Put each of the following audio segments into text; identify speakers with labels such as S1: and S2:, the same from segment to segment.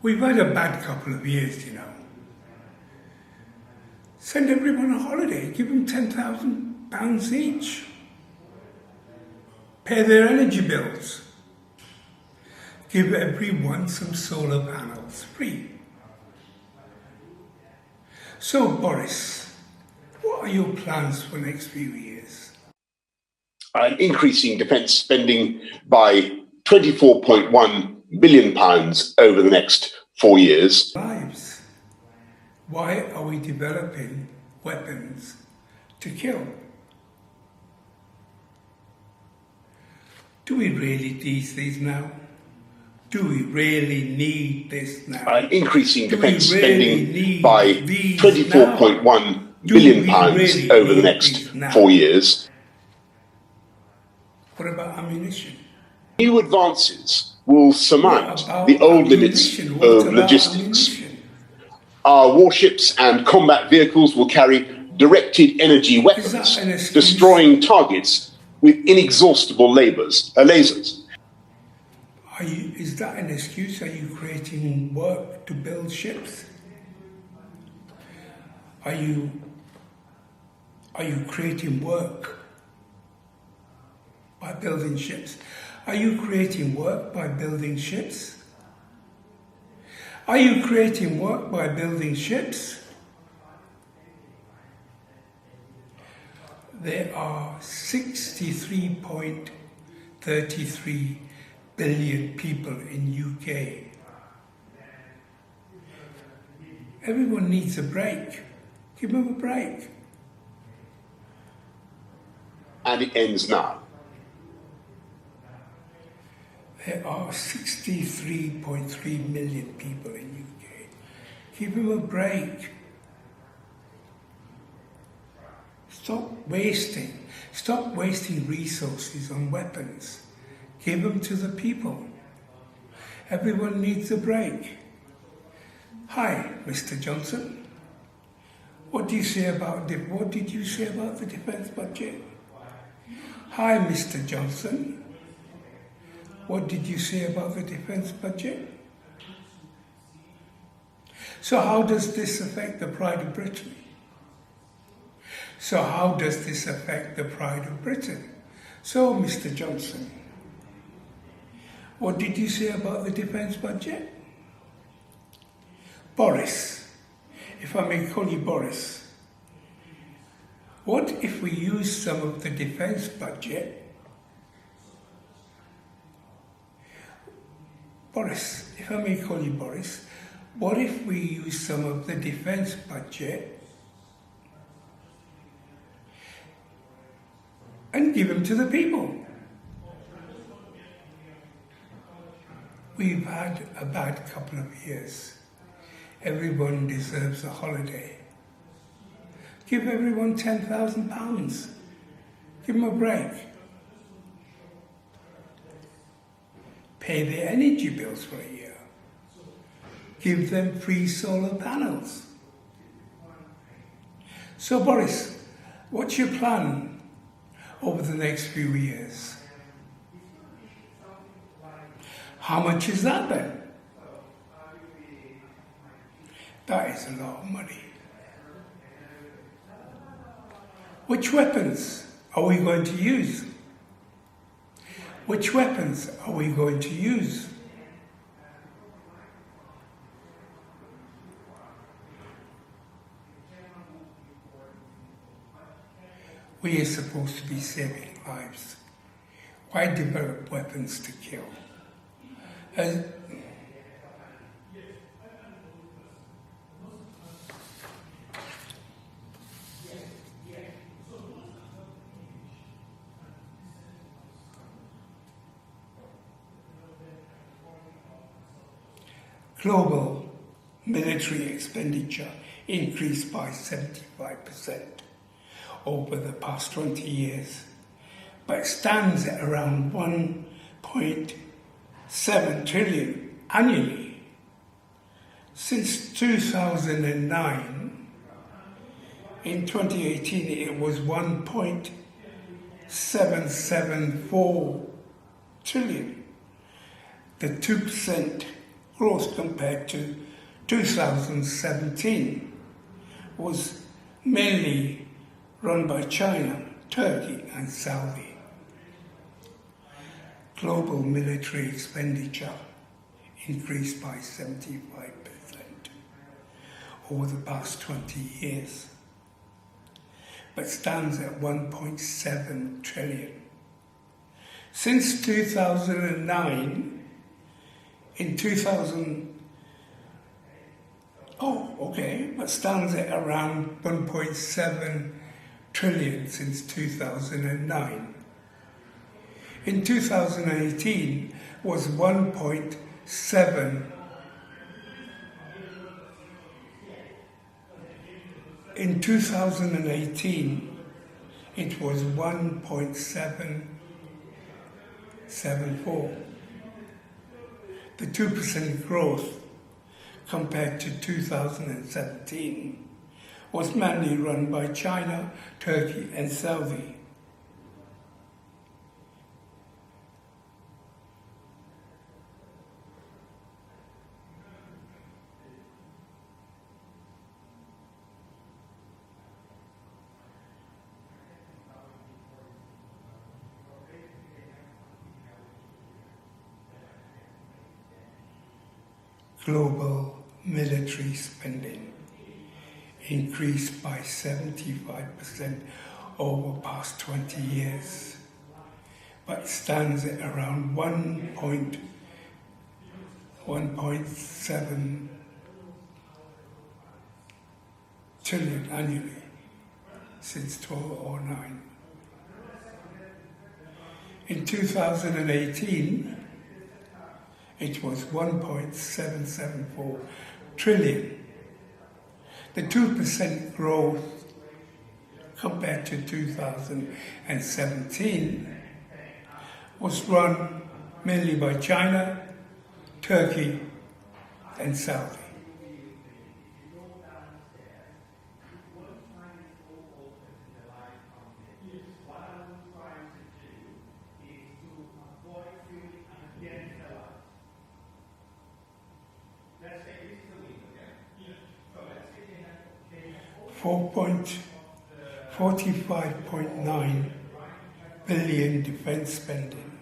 S1: We've had a bad couple of years, you know. Send everyone a holiday, give them £10,000 each. Pay their energy bills. Give everyone some solar panels free. So, Boris, what are your plans for the next few years?
S2: Increasing defence spending by £24.1 billion over the next 4 years.
S1: Lives. Why are we developing weapons to kill? Do we really need these now? Do we really need this now?
S2: Increasing defence spending by £24.1 billion over the next 4 years.
S1: What about ammunition?
S2: New advances will surmount the old limits of logistics. Our warships and combat vehicles will carry directed energy weapons, destroying targets with inexhaustible lasers.
S1: Is that an excuse? Are you creating work to build ships? Are you creating work by building ships? Are you creating work by building ships? Are you creating work by building ships? There are 63.33 billion people in UK. Everyone needs a break. Give them a break.
S2: And it ends now.
S1: There are 63.3 million people in UK. Give them a break. Stop wasting resources on weapons. Give them to the people. Everyone needs a break. Hi, Mr. Johnson. What did you say about the defence budget? Hi, Mr. Johnson. What did you say about the defence budget? So how does this affect the pride of Britain? So, Mr. Johnson, what did you say about the defence budget? Boris, if I may call you Boris, what if we use some of the defence budget? Boris, if I may call you Boris, what if we use some of the defence budget and give them to the people? We've had a bad couple of years. Everyone deserves a holiday. Give everyone £10,000. Give them a break. Pay their energy bills for a year. Give them free solar panels. So Boris, what's your plan over the next few years? How much is that then? That is a lot of money. Which weapons are we going to use? Which weapons are we going to use? We are supposed to be saving lives. Why develop weapons to kill? Global military expenditure increased by 75% over the past 20 years, but stands at around 1.7 trillion annually. Since 2009, in 2018 it was 1.774 trillion. The 2% growth compared to 2017 was mainly run by China, Turkey and Saudi. Global military expenditure increased by 75% over the past 20 years, but stands at 1.7 trillion. Since 2009, but stands at around 1.7 trillion since 2009. In 2018 was 1.7. In 2018, it was 1.774. The 2% growth compared to 2017 was mainly run by China, Turkey and Saudi. Global military spending increased by 75% over the past 20 years, but stands at around 1.7 trillion annually since 2009. In 2018, it was 1.774 trillion. The 2% growth compared to 2017 was run mainly by China, Turkey and Saudi. $45.9 billion defense spending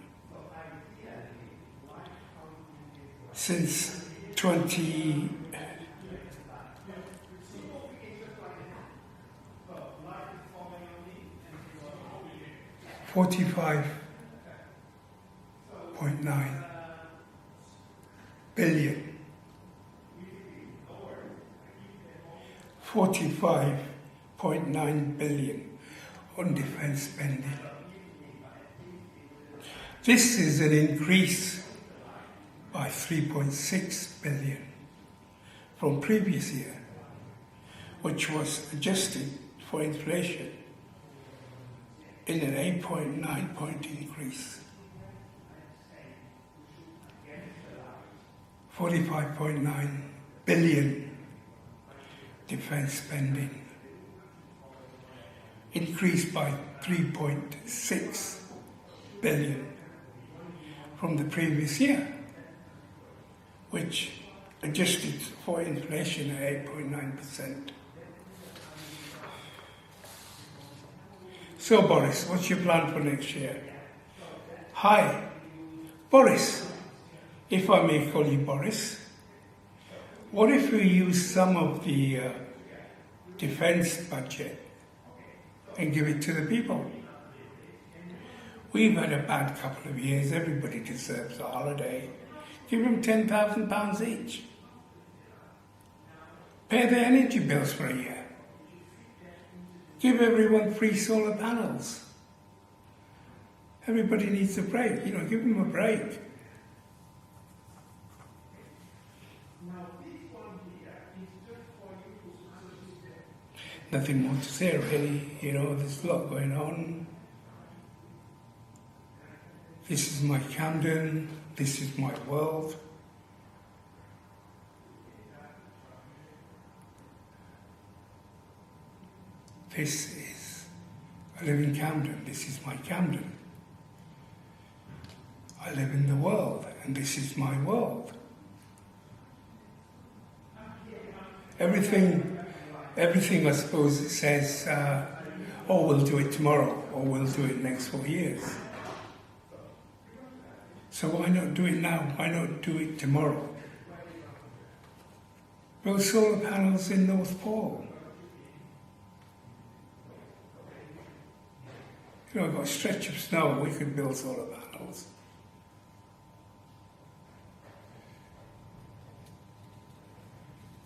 S1: since 20. $45.9 billion. $45.9 billion on defense spending. This is an increase by 3.6 billion from previous year, which was adjusted for inflation in an 8.9 point increase. 45.9 billion defense spending increased by 3.6 billion from the previous year, which adjusted for inflation at 8.9%. So Boris, what's your plan for next year? Hi, Boris, if I may call you Boris. What if we use some of the defense budget and give it to the people? We've had a bad couple of years. Everybody deserves a holiday. Give them £10,000 each. Pay their energy bills for a year. Give everyone free solar panels. Everybody needs a break. Give them a break. Nothing more to say really, there's a lot going on. This is my Camden, this is my world. This is, I live in Camden, this is my Camden. I live in the world, and this is my world. everything I suppose it says, oh, we'll do it tomorrow, or we'll do it next 4 years. So why not do it now? Why not do it tomorrow? Build solar panels in North Pole. You know, I've got a stretch of snow, we could build solar panels.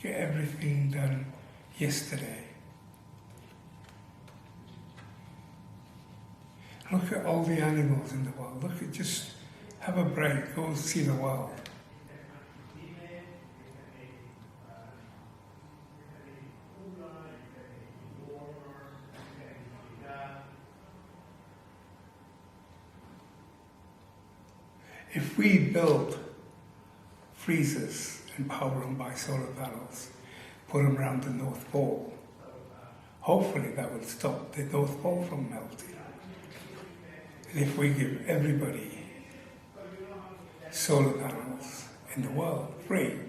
S1: Get everything done yesterday. Look at all the animals in the world. Look at, just have a break, go and see the world. If we build freezers and power them by solar panels, put them around the North Pole, hopefully that will stop the North Pole from melting. And if we give everybody solar panels in the world free,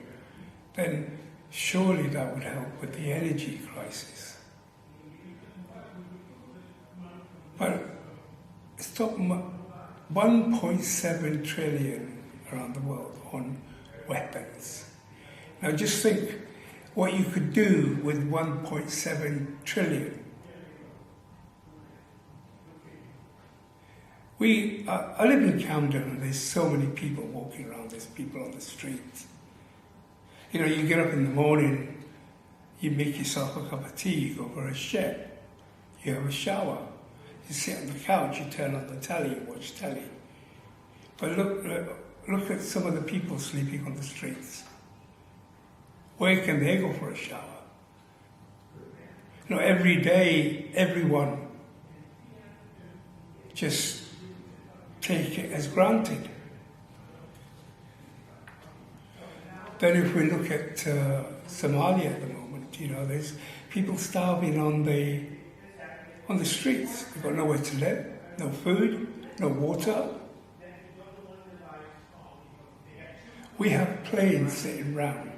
S1: then surely that would help with the energy crisis. But stop 1.7 trillion around the world on weapons. Now just think what you could do with 1.7 trillion. I live in Camden and there's so many people walking around, there's people on the streets. You know, you get up in the morning, you make yourself a cup of tea, you go for a shed, you have a shower, you sit on the couch, you turn on the telly, you watch telly. But look at some of the people sleeping on the streets. Where can they go for a shower? You know, every day, everyone just take it as granted. Then if we look at Somalia at the moment, you know, there's people starving on the streets. They've got nowhere to live, no food, no water. We have planes sitting round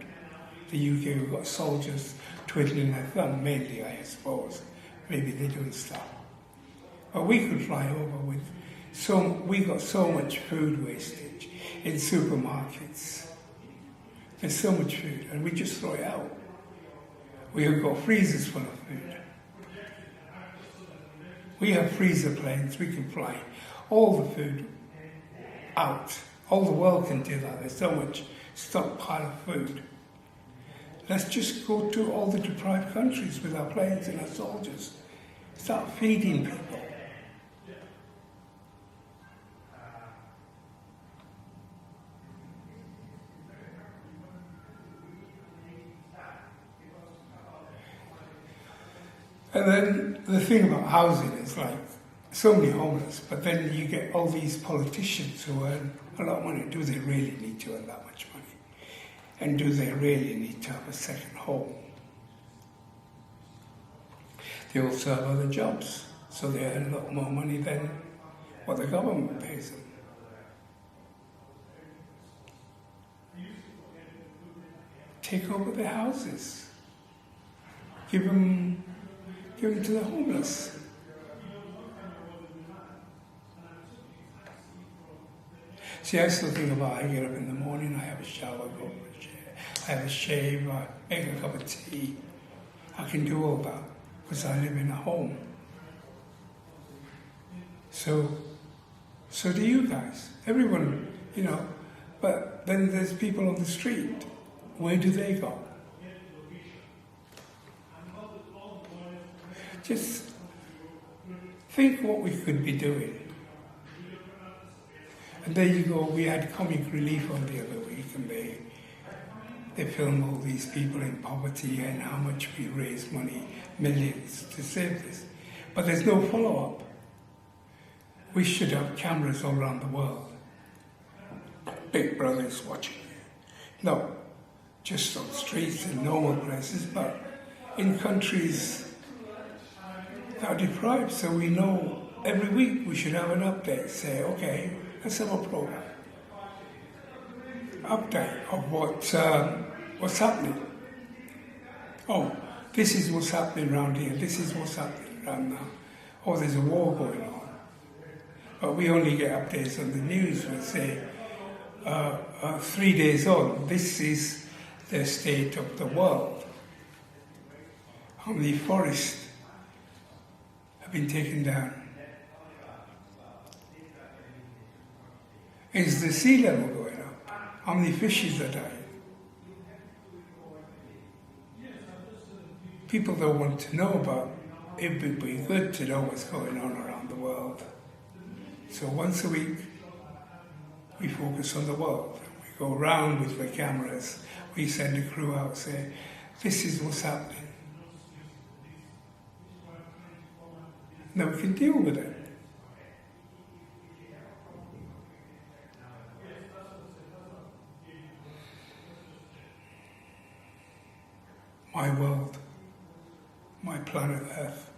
S1: the UK. We've got soldiers twiddling their thumb, mainly, I suppose. Maybe they're doing stuff. But we could fly over with we got so much food wastage in supermarkets. There's so much food, and we just throw it out. We have got freezers full of food. We have freezer planes, we can fly all the food out. All the world can do that. There's so much stockpile of food. Let's just go to all the deprived countries with our planes and our soldiers. Start feeding people. And then the thing about housing is like, so many homeless, but then you get all these politicians who earn a lot of money. Do they really need to earn that much money? And do they really need to have a second home? They also have other jobs, so they earn a lot more money than what the government pays them. Take over their houses. Give them to the homeless. See, I still think about, I get up in the morning, I have a shower, go for a chair, I have a shave, I make a cup of tea. I can do all that because I live in a home. So do you guys. Everyone, you know, but then there's people on the street. Where do they go? Just think what we could be doing. And there you go, we had Comic Relief on the other week, and they film all these people in poverty and how much we raise money, millions, to save this. But there's no follow-up. We should have cameras all around the world. Big Brother is watching you. No, just on streets and normal places, but in countries that are deprived, so we know every week we should have an update. Say, okay, let's have a program. Update of what's happening. Oh, this is what's happening around here, this is what's happening around now. Oh, there's a war going on. But we only get updates on the news. We'll say, 3 days on, this is the state of the world. How many forests have been taken down? Is the sea level going up? How many fishes are dying? People don't want to know about it. It would be good to know what's going on around the world. So once a week, we focus on the world. We go around with the cameras. We send a crew out, say, this is what's happening. Now we can deal with it. My world, my planet Earth.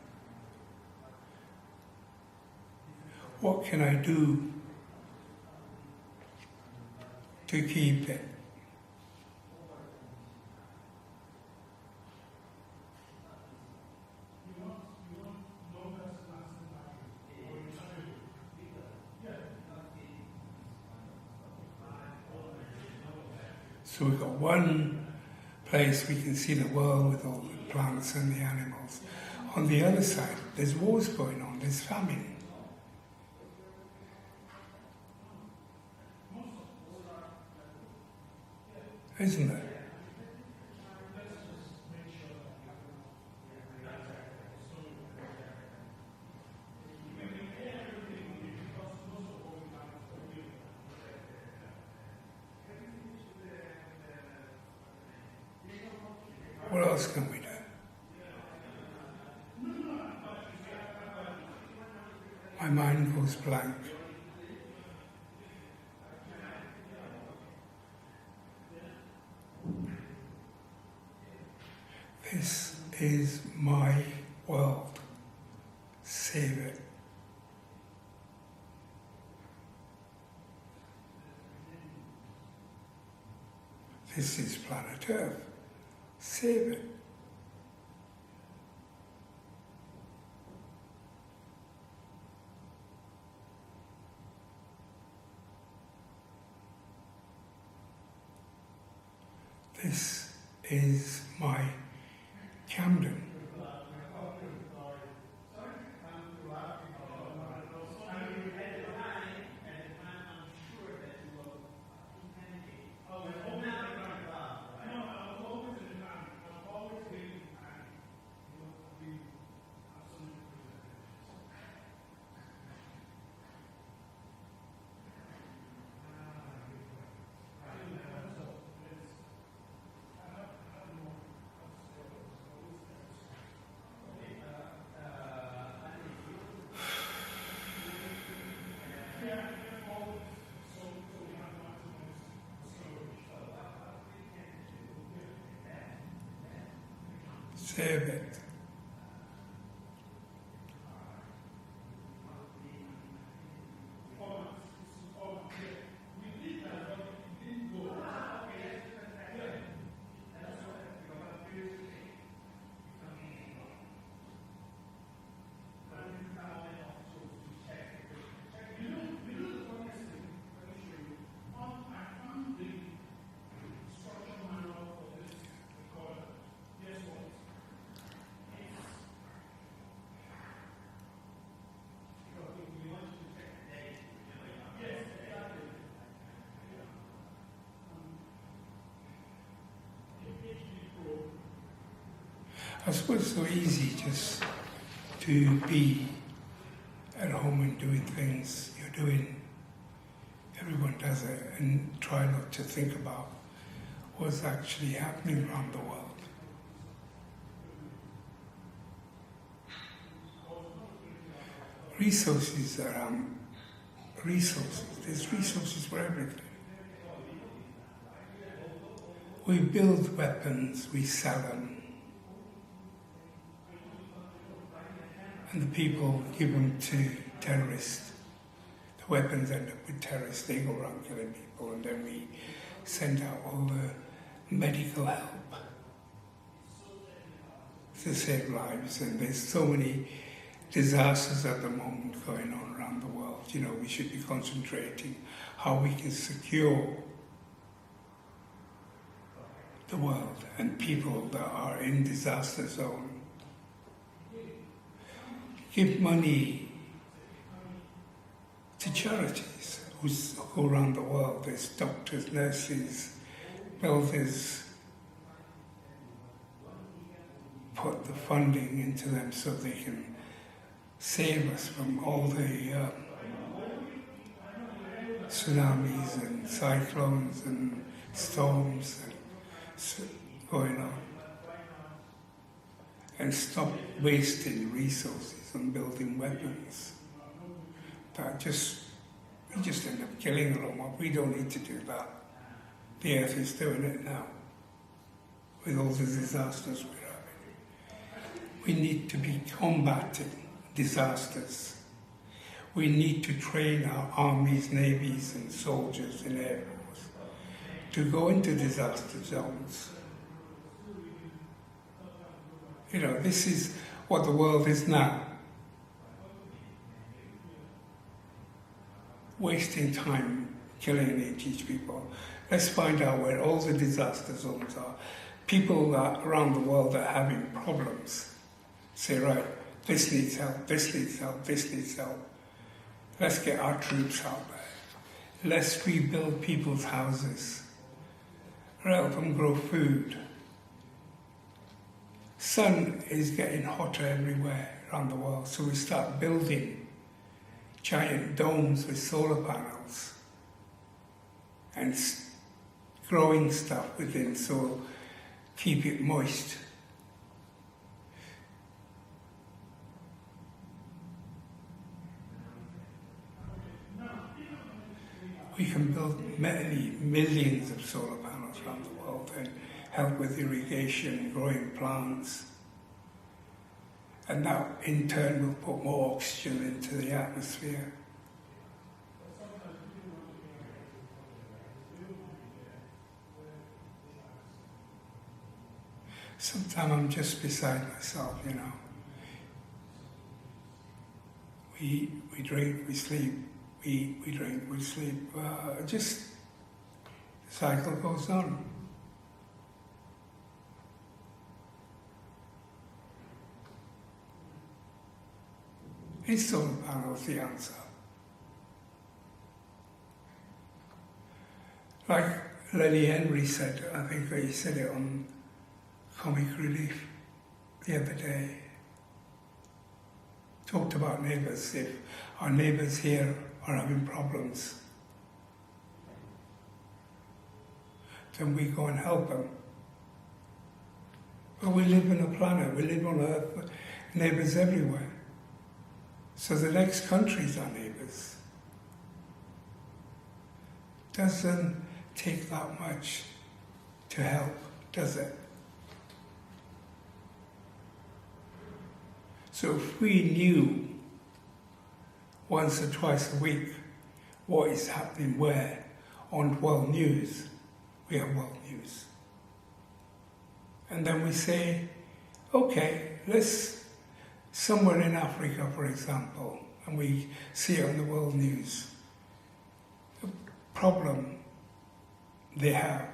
S1: What can I do to keep it? So we've got one place we can see the world with all the plants and the animals. On the other side, there's wars going on, there's famine. Isn't it? What else can we do? My mind goes blank. This is my world. Save it. This is planet Earth. Save it. This is my Camden. Save it. I suppose it's so easy just to be at home and doing things you're doing. Everyone does it, and try not to think about what's actually happening around the world. Resources are resources. There's resources for everything. We build weapons, we sell them. And the people give them to terrorists. The weapons end up with terrorists. They go around killing people, and then we send out all the medical help. to save lives, and there's so many disasters at the moment going on around the world. You know, we should be concentrating how we can secure the world and people that are in disaster zone. Give money to charities who go around the world. There's doctors, nurses, builders. Put the funding into them so they can save us from all the tsunamis and cyclones and storms going on. And stop wasting resources on building weapons. We just end up killing a lot more. We don't need to do that. The earth is doing it now with all the disasters we're having. We need to be combating disasters. We need to train our armies, navies and soldiers in air force to go into disaster zones. You know, this is what the world is now. Wasting time killing and each people. Let's find out where all the disaster zones are. People around the world are having problems. Say, right, this needs help, this needs help, this needs help. Let's get our troops out there. Let's rebuild people's houses. Help them grow food. Sun is getting hotter everywhere around the world, so we start building giant domes with solar panels and growing stuff within, so keep it moist. We can build many millions of solar panels around the world and help with irrigation, growing plants. And that in turn will put more oxygen into the atmosphere. Sometimes I'm just beside myself, you know. We drink, we sleep, we drink, we sleep. Just the cycle goes on. Is solar panels the answer? Like Lenny Henry said, I think he said it on Comic Relief the other day. Talked about neighbours. If our neighbours here are having problems, then we go and help them. But we live on a planet, we live on Earth, neighbours everywhere. So the next countries are neighbours. Doesn't take that much to help, does it? So if we knew once or twice a week what is happening where on World News, we have World News. And then we say, okay, let's somewhere in Africa, for example, and we see it on the World News, the problem they have.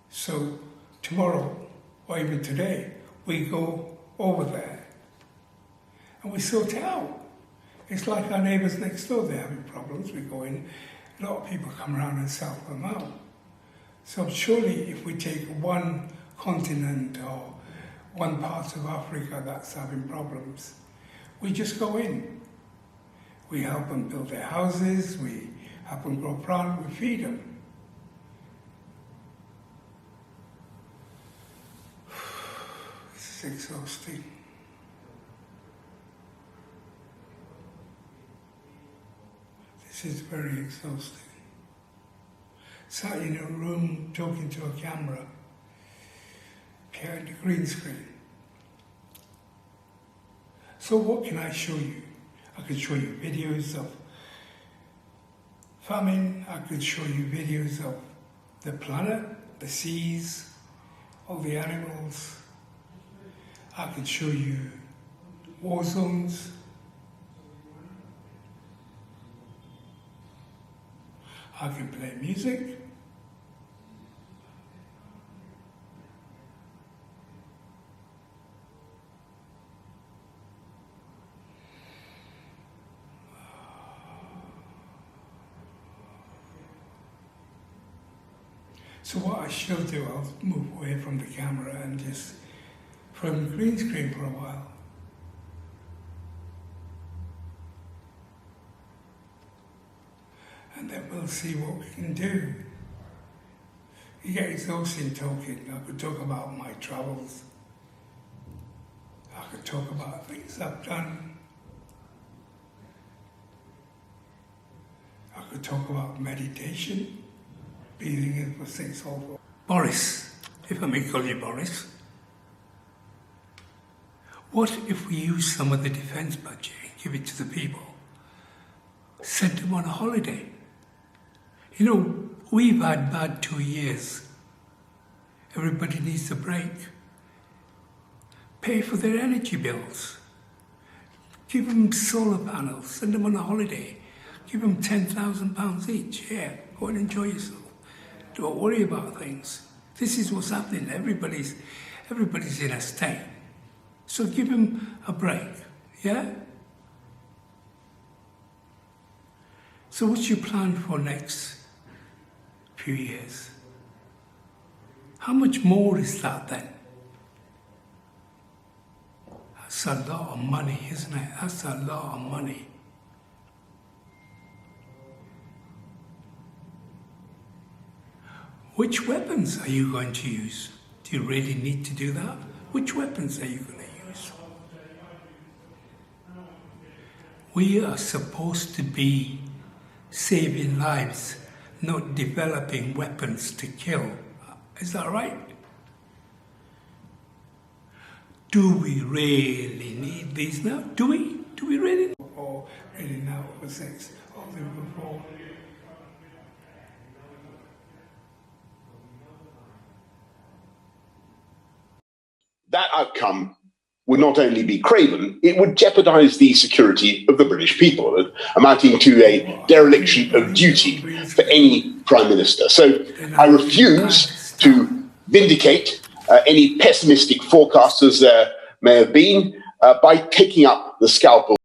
S1: So tomorrow, or even today, we go over there and we sort it out. It's like our neighbours next door, they're having problems, we go in, a lot of people come around and sort them out. So surely if we take one continent or one part of Africa that's having problems, we just go in. We help them build their houses, we help them grow plants, we feed them. This is exhausting. This is very exhausting. Sat in a room talking to a camera, behind a green screen. So what can I show you? I could show you videos of famine, I could show you videos of the planet, the seas, all the animals. I can show you war zones. I can play music. So what I shall do, I'll move away from the camera and just from the green screen for a while. And then we'll see what we can do. You get exhausting talking. I could talk about my travels. I could talk about things I've done. I could talk about meditation, breathing in for 6 hours. Boris, if I may call you Boris, what if we use some of the defence budget and give it to the people? Send them on a holiday. You know, we've had bad 2 years. Everybody needs a break. Pay for their energy bills. Give them solar panels. Send them on a holiday. Give them £10,000 each. Yeah, go and enjoy yourself. Don't worry about things. This is what's happening. Everybody's in a state. So give them a break. Yeah? So what's your plan for next few years? How much more is that then? That's a lot of money, isn't it? That's a lot of money. Which weapons are you going to use? Do you really need to do that? Which weapons are you going to use? We are supposed to be saving lives, not developing weapons to kill. Is that right? Do we really need these now? Do we? Do we really? Or really now for 6 or before?
S2: That outcome would not only be craven, it would jeopardize the security of the British people, amounting to a dereliction of duty for any Prime Minister. So I refuse to vindicate any pessimistic forecasters there may have been by taking up the scalpel